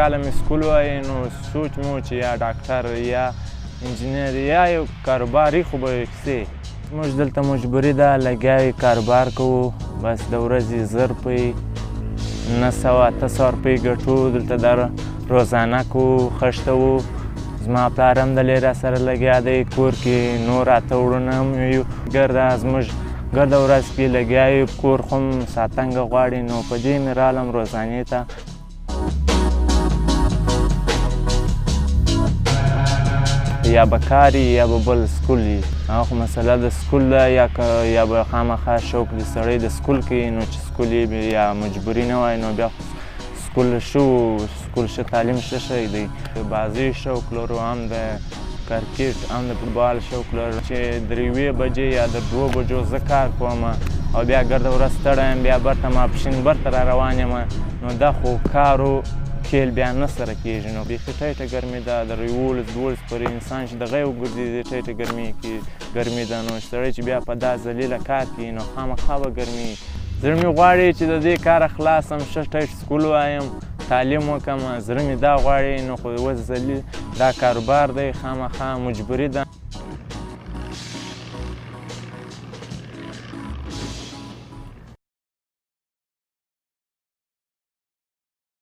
کاله مې سکول وایي نو سوچ مې و چې یا ډاکټر یا انجینر یا یو کاروباري خو به کیسې موږ دلته مجبوري ده لګیا یو کاروبار کوو بس د ورځې 1000 روپۍ 900 روپۍ ګټو دلته دا روزانه کوو خښته وو زما پلار هم دلې راسره لګیا دی کور کې نور اته وروڼه هم یو ګرده زموږ ګرده ورځ کې لګیا یو کور خو هم ساتنګه غواړي نو په دې مې رالم روزانې ته یا به کار یا به بل سکول وي هغه خو مسله د سکول ده یا به خامخا شوق د سړی د سکول کوي نو چې سکول یې یا مجبوري نه وای نو بیا سکول ښه تعلیم ښه شی دی د بازۍ شوق لرو هم د کرکټ هم د فوټبال شوق لرو چې د 3 بجې یا د 2 بجو زه کار کوم او بیا ګرده ورځ ستړی یم بیا برته ماپښین برته را روان یم نو دا خو کارو کیل بیا نه سره کېږي نو بیخي ټیټه ګرمي ده د 11 پورې انسان چې دغه یې وګرځېدي ټیټه ګرمي ده نو سړی چې بیا په دا ذلیله کار کوي نو خامخا به ګرمي زړه مې غواړي چې د دې کاره خلاص هم ښه ټیټ سکول وایم تعلیم وکړم زړه مې دا غواړي نو خو اوس ذلیل دا کاروبار دی خامخا مجبوري ده